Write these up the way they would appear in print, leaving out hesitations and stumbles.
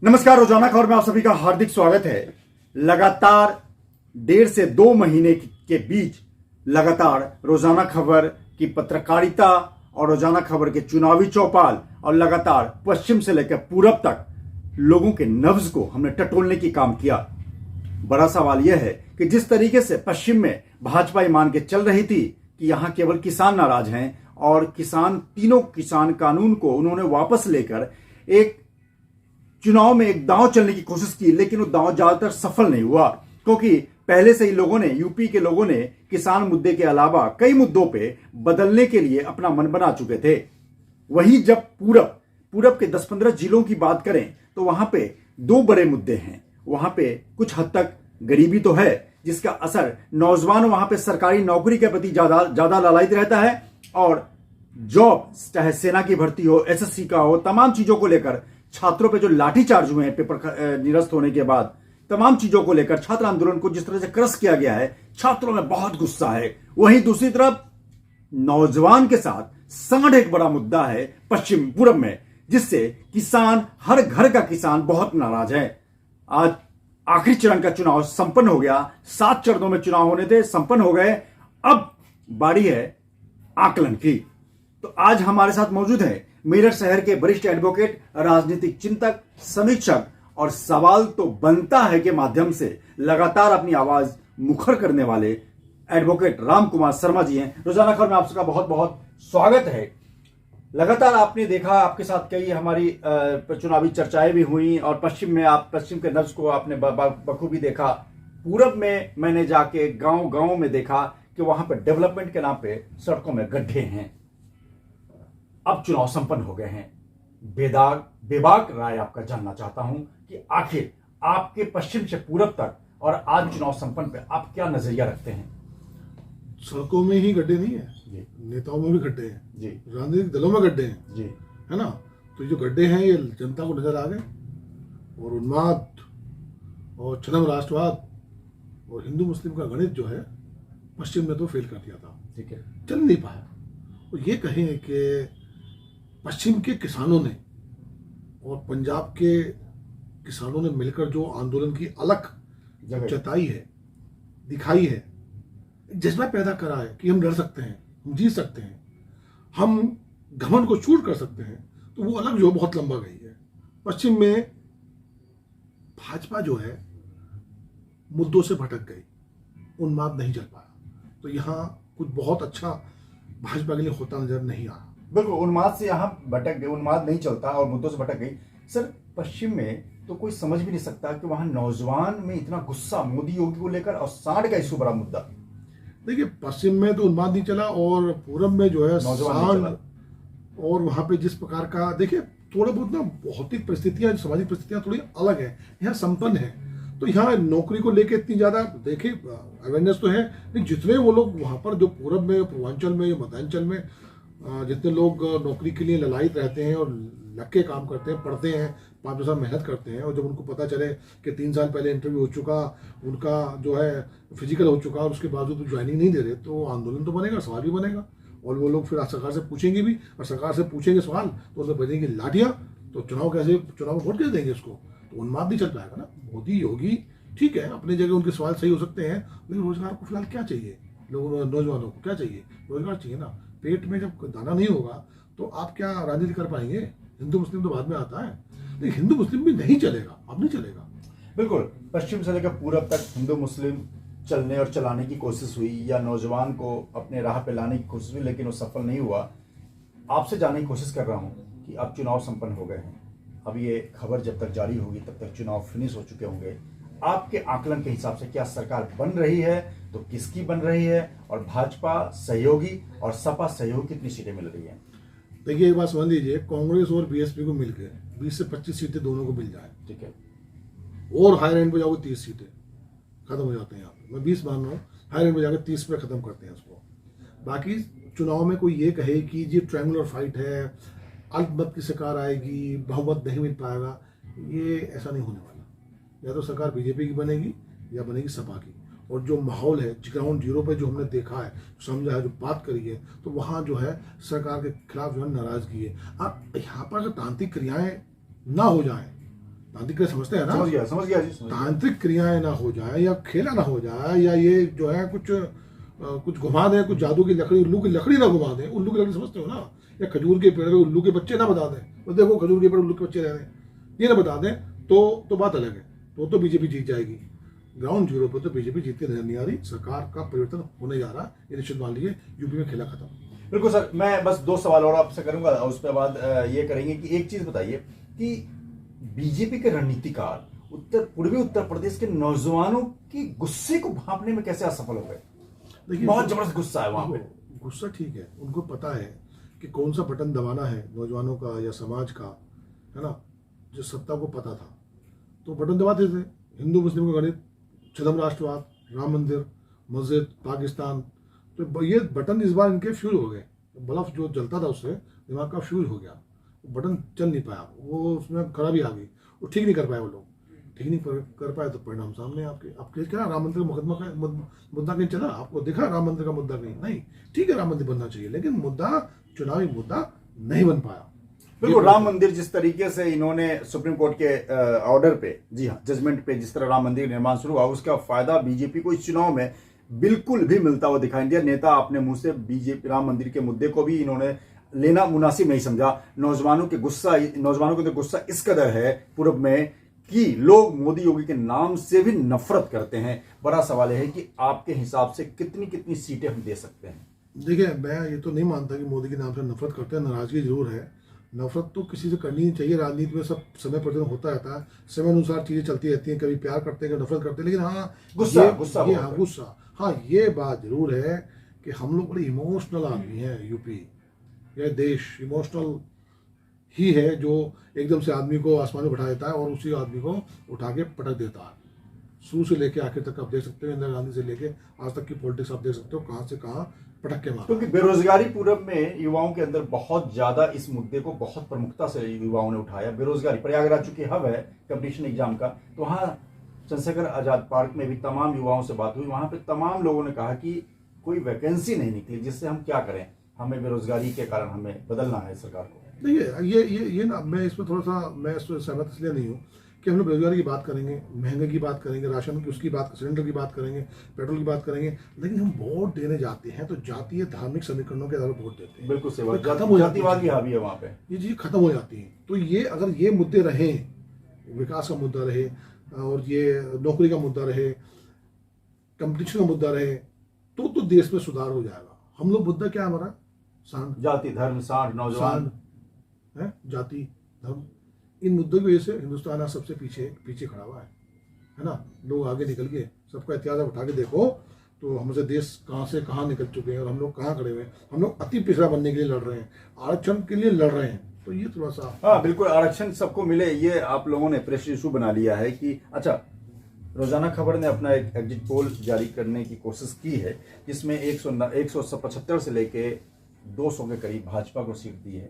नमस्कार। रोजाना खबर में आप सभी का हार्दिक स्वागत है। लगातार 1.5 से 2 महीने के बीच लगातार रोजाना खबर की पत्रकारिता और रोजाना खबर के चुनावी चौपाल और लगातार पश्चिम से लेकर पूरब तक लोगों के नब्ज को हमने टटोलने की काम किया। बड़ा सवाल यह है कि जिस तरीके से पश्चिम में भाजपा मान के चल रही थी कि यहां केवल किसान नाराज हैं और तीनों किसान कानून को उन्होंने वापस लेकर एक चुनाव में एक दांव चलने की कोशिश की, लेकिन वो दांव ज्यादातर सफल नहीं हुआ क्योंकि पहले से ही लोगों ने, यूपी के लोगों ने किसान मुद्दे के अलावा कई मुद्दों पे बदलने के लिए अपना मन बना चुके थे। वहीं जब पूरब के 10-15 जिलों की बात करें तो वहां पे 2 बड़े मुद्दे हैं। वहां पे कुछ हद तक गरीबी तो है जिसका असर नौजवान वहां पे सरकारी नौकरी के प्रति ज्यादा लालायित रहता है, और जॉब चाहे सेना की भर्ती हो, एसएससी का हो, तमाम चीजों को लेकर छात्रों पे जो लाठीचार्ज हुए हैं पेपर निरस्त होने के बाद, तमाम चीजों को लेकर छात्र आंदोलन को जिस तरह से क्रश किया गया है, छात्रों में बहुत गुस्सा है। वहीं दूसरी तरफ नौजवान के साथ सांड एक बड़ा मुद्दा है पश्चिम पूरब में, जिससे किसान, हर घर का किसान बहुत नाराज है। आज आखिरी चरण का चुनाव संपन्न हो गया। 7 चरणों में चुनाव होने थे, संपन्न हो गए। अब बारी है आकलन की। तो आज हमारे साथ मौजूद है मेरठ शहर के वरिष्ठ एडवोकेट, राजनीतिक चिंतक, समीक्षक और सवाल तो बनता है के माध्यम से लगातार अपनी आवाज मुखर करने वाले एडवोकेट राम कुमार शर्मा जी हैं। रोजाना खबर में आप सबका बहुत बहुत स्वागत है। लगातार आपने देखा, आपके साथ कई हमारी चुनावी चर्चाएं भी हुई और पश्चिम के नब्ज को आपने बखूबी देखा। पूरब में मैंने जाके गांव में देखा कि वहां पर डेवलपमेंट के नाम पे सड़कों में गड्ढे हैं। अब चुनाव संपन्न हो गए हैं। बेबाक राय आपका जानना चाहता हूं कि आखिर आपके पश्चिम से पूरब तक और आज चुनाव संपन्न पे आप क्या नजरिया रखते हैं? सड़कों में ही गड्ढे नहीं है जी, नेताओं में भी गड्ढे हैं जी, राजनीतिक दलों में गड्ढे हैं जी, है ना। तो जो गड्ढे हैं ये जनता को नजर आ गए, और उन्माद और छद्म राष्ट्रवाद और हिंदू मुस्लिम का गणित जो है पश्चिम ने तो फेल कर दिया था, ठीक है, चल नहीं पाया। और ये कहें कि पश्चिम के किसानों ने और पंजाब के किसानों ने मिलकर जो आंदोलन की अलख जताई है, दिखाई है, जज्बा पैदा करा है कि हम लड़ सकते हैं, हम जीत सकते हैं, हम घमंड को चूर कर सकते हैं, तो वो अलग जो बहुत लंबा गई है। पश्चिम में भाजपा जो है मुद्दों से भटक गई, उन्माद नहीं चल पाया। तो यहाँ कुछ बहुत अच्छा भाजपा के लिए होता नजर नहीं आ रहा। बिल्कुल, उन्माद से यहाँ भटक गए, उन्माद नहीं चलता और मुद्दों से भटक गई। सर, पश्चिम में तो कोई समझ भी नहीं सकता कि वहां नौजवान में इतना गुस्सा मोदी योगी को लेकर, और सांड का इशू बड़ा मुद्दा। देखिए, पश्चिम में तो उन्माद नहीं चला और पूरब में जो है सांड, और वहां पे जिस प्रकार का, देखिए, थोड़ा बहुत ना भौतिक परिस्थितियां, सामाजिक परिस्थितियां थोड़ी अलग है, यहाँ संपन्न है। तो यहाँ नौकरी को लेके इतनी ज्यादा, देखिए, अवेयरनेस तो है, लेकिन जितने वो लोग वहां पर जो पूरब में, पूर्वांचल में, मध्यांचल में जितने लोग नौकरी के लिए ललायित रहते हैं और लग के काम करते हैं, पढ़ते हैं, 5 साल मेहनत करते हैं, और जब उनको पता चले कि 3 साल पहले इंटरव्यू हो चुका, उनका जो है फिजिकल हो चुका, और उसके बावजूद ज्वाइनिंग नहीं दे रहे, तो आंदोलन तो बनेगा, सवाल भी बनेगा। और वो लोग फिर सरकार से पूछेंगे भी, और सरकार से पूछेंगे सवाल तो उसमें बजेंगी लाठियाँ, तो चुनाव में वोट कैसे देंगे उसको? तो उन्माद नहीं चल पाएगा ना। मोदी योगी ठीक है, अपनी जगह उनके सवाल सही हो सकते हैं, लेकिन रोजगार को फिलहाल क्या चाहिए? लोगों, नौजवानों को क्या चाहिए? रोजगार चाहिए ना। पेट में जब दाना नहीं होगा तो आप क्या राजनीति कर पाएंगे? हिंदू मुस्लिम तो बाद में आता है, लेकिन हिंदू मुस्लिम भी नहीं चलेगा, अब नहीं चलेगा। बिल्कुल, पश्चिम से लेकर पूरब तक हिंदू मुस्लिम चलने और चलाने की कोशिश हुई, या नौजवान को अपने राह पे लाने की कोशिश हुई, लेकिन वो सफल नहीं हुआ। आपसे जानने की कोशिश कर रहा हूँ कि अब चुनाव संपन्न हो गए हैं, अब ये खबर जब तक जारी होगी तब तक चुनाव फिनिश हो चुके होंगे। आपके आकलन के हिसाब से क्या सरकार बन रही है, तो किसकी बन रही है, और भाजपा सहयोगी और सपा सहयोगी कितनी सीटें मिल रही हैं? देखिए, एक बात समझ लीजिए, कांग्रेस और बीएसपी को मिलकर 20 से 25 सीटें दोनों को मिल जाए, ठीक है, और हायर एंड पे जाओगे 30 सीटें खत्म हो जाते हैं। यहाँ पे मैं 20 मान रहा हूँ, हायर एंड पे जाकर 30 पे खत्म करते हैं उसको। बाकी चुनाव में कोई ये कहे कि ये ट्रायंगुलर फाइट है, अल्पमत की सरकार आएगी, बहुमत नहीं मिल पाएगा, ये ऐसा नहीं होने वाला। या तो सरकार बीजेपी की बनेगी या बनेगी सपा की। और जो माहौल है ग्राउंड जीरो पे जो हमने देखा है, समझा है, जो बात करी है, तो वहाँ जो है सरकार के खिलाफ जो है नाराजगी है। अब यहाँ पर अगर तांत्रिक क्रियाएं ना हो जाए तांत्रिक क्रिया समझते हैं ना, समझ गया जी, समझ गया। तांत्रिक क्रियाएं ना हो जाए या खेला ना हो जाए, या ये जो है कुछ घुमा दें, कुछ जादू की लकड़ी, उल्लू की लकड़ी ना घुमा दें। उल्लू की लकड़ी समझते हो ना, या खजूर के पेड़ पे उल्लू के बच्चे ना बता दें, तो देखो खजूर के पेड़ उल्लू के बच्चे रह रहे हैं, ये ना बता दें तो बात अलग है, तो बीजेपी जीत जाएगी। ग्राउंड जीरो पर तो बीजेपी जीतती नजर नहीं आ रही। सरकार का परिवर्तन होने जा रहा है, ये निश्चित मान लीजिए। यूपी में खेला खत्म। बिल्कुल सर, मैं बस 2 सवाल और आपसे करूंगा, उसके बाद ये करेंगे कि एक चीज बताइए कि बीजेपी के रणनीतिकार पूर्वी उत्तर प्रदेश के नौजवानों की गुस्से को भांपने में कैसे असफल हो गए? देखिए, बहुत जबरदस्त गुस्सा है वहां पे। गुस्सा ठीक है, उनको पता है कि कौन सा बटन दबाना है नौजवानों का या समाज का, है ना। जो सत्ता को पता था तो बटन दबाते थे। हिंदू मुस्लिम का गणित, छदम राष्ट्रवाद, राम मंदिर, मस्जिद, पाकिस्तान, तो ये बटन इस बार इनके फ्यूज हो गए। बल्ब जो जलता था उससे दिमाग का फ्यूज हो गया, बटन चल नहीं पाया, वो उसमें खराबी आ गई, वो ठीक नहीं कर पाए। वो लोग ठीक नहीं कर पाए तो परिणाम सामने आपके क्या राम मंदिर का मुकदमा का मुद्दा कहीं चला? आपको दिखा राम मंदिर का मुद्दा कहीं? नहीं। ठीक है, राम मंदिर बनना चाहिए, लेकिन मुद्दा चुनावी मुद्दा नहीं बन पाया। बिल्कुल, राम मंदिर जिस तरीके से इन्होंने सुप्रीम कोर्ट के ऑर्डर पे, जी हाँ, जजमेंट पे जिस तरह राम मंदिर निर्माण शुरू हुआ, उसका फायदा बीजेपी को इस चुनाव में बिल्कुल भी मिलता हुआ दिखाई नहीं दिया। नेता अपने मुंह से बीजेपी राम मंदिर के मुद्दे को भी इन्होंने लेना मुनासिब नहीं समझा। नौजवानों के अंदर गुस्सा इस कदर है पूर्व में कि लोग मोदी योगी के नाम से भी नफरत करते हैं। बड़ा सवाल है कि आपके हिसाब से कितनी सीटें हम दे सकते हैं? देखिए, मैं ये तो नहीं मानता कि मोदी के नाम से नफरत करते हैं। नाराजगी जरूर है, नफरत तो किसी से करनी नहीं चाहिए। राजनीति में सब समय परिवर्तन होता रहता है, समय अनुसार चीजें चलती रहती हैं। कभी प्यार करते हैं, कभी नफरत करते हैं, लेकिन हाँ गुस्सा, हाँ ये बात जरूर है कि हम लोग बड़े इमोशनल आदमी हैं। यूपी, यह देश इमोशनल ही है, जो एकदम से आदमी को आसमान में बैठा देता है और उसी आदमी को उठा के पटक देता है। शुरू से लेके आखिर तक आप देख सकते हो, इंदिरा गांधी से लेके आज तक की पॉलिटिक्स आप देख सकते हो, कहां से कहां पटक के मारा। क्योंकि बेरोजगारी पूर्व में युवाओं के अंदर बहुत ज्यादा इस मुद्दे को बहुत प्रमुखता से युवाओं ने उठाया। बेरोजगारी, प्रयागराज चूंकि हब है कंपटीशन एग्जाम का, तो वहां चंद्रशेखर आजाद पार्क में भी तमाम युवाओं से बात हुई। वहां पे तमाम लोगों ने कहा कि कोई वैकेंसी नहीं निकली, जिससे हम क्या करें, हमें बेरोजगारी के कारण हमें बदलना है सरकार को। देखिए, ये ना, मैं इसमें थोड़ा सा मैं इसमें सहमत इसलिए नहीं हूँ कि हम लोग बेरोजगारी की बात करेंगे, महंगे की बात करेंगे, राशन की उसकी बात, सिलेंडर की बात करेंगे, पेट्रोल की बात करेंगे, लेकिन हम वोट देने जाते हैं तो जातीय धार्मिक समीकरणों के आधार पर वोट देते हैं। बिल्कुल सही बात, खत्म हो जाती जातिवाद भी हावी है वहाँ पे, ये चीज़ खत्म हो जाती है। तो ये अगर ये मुद्दे रहे, विकास का मुद्दा रहे और ये नौकरी का मुद्दा रहे, कंपटीशन का मुद्दा रहे, तो देश में सुधार हो जाएगा। हम लोग मुद्दा क्या हमारा? सांड, जाति धर्म, सांड, नौजवान है, जाति धर्म, इन मुद्दों की वजह से हिंदुस्तान आज सबसे पीछे खड़ा हुआ है ना। लोग आगे निकल गए, सबका इतिहास उठा के देखो तो हमसे देश कहाँ से कहाँ निकल चुके हैं और हम लोग कहाँ खड़े हुए हैं। हम लोग अति पिछड़ा बनने के लिए लड़ रहे हैं, आरक्षण के लिए लड़ रहे हैं। तो ये थोड़ा सा, हाँ बिल्कुल, आरक्षण सबको मिले, ये आप लोगों ने प्रेस इशू बना लिया है कि अच्छा। रोजाना खबर ने अपना एक एग्जिट पोल जारी करने की कोशिश की है, जिसमें 175 से लेके 200 के करीब भाजपा को सीट दी है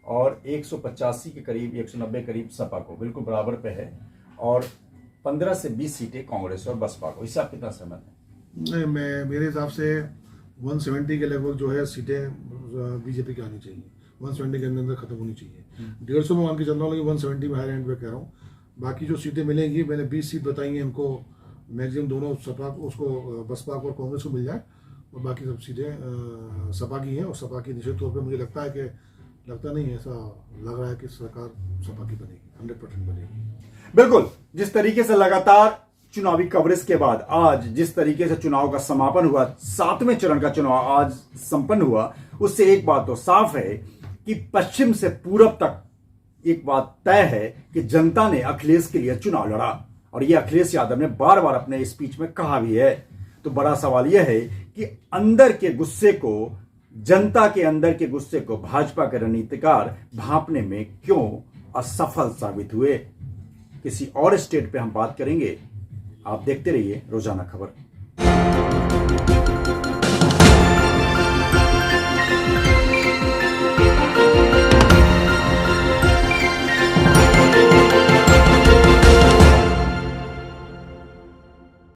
और 185 के करीब, 190 करीब सपा को, बिल्कुल बराबर पे है, और 15 से 20 सीटें कांग्रेस और बसपा को। इससे आप कितना सहमत हैं? नहीं, मेरे हिसाब से 170 के लगभग जो है सीटें बीजेपी की आनी चाहिए, 170 के अंदर खत्म होनी चाहिए। 150 में मान के चल रहा हूँ, लेकिन 170 में हायर एंड पे कह रहा हूँ। बाकी जो सीटें मिलेंगी, मैंने 20 सीट बताई हैं हमको, मैक्सिमम दोनों सपा उसको, बसपा को और कांग्रेस को मिल जाए, और बाकी सब सीटें सपा की हैं। और सपा की निश्चित तौर पर मुझे लगता है कि, लगता नहीं, ऐसा लग रहा है कि सरकार सपा की बनेगी, 100% बनेगी। बिल्कुल, जिस तरीके से लगातार चुनावी कवरेज के बाद आज जिस तरीके से चुनाव का समापन हुआ, 7वें चरण का चुनाव आज संपन्न हुआ, उससे एक बात तो साफ है कि पश्चिम से पूरब तक एक बात तय है कि जनता ने अखिलेश के लिए चुनाव लड़ा, और यह अखिलेश यादव ने बार बार अपने स्पीच में कहा भी है। तो बड़ा सवाल यह है कि अंदर के गुस्से को, जनता के अंदर के गुस्से को भाजपा के रणनीतिकार भांपने में क्यों असफल साबित हुए? किसी और स्टेट पे हम बात करेंगे। आप देखते रहिए रोजाना खबर।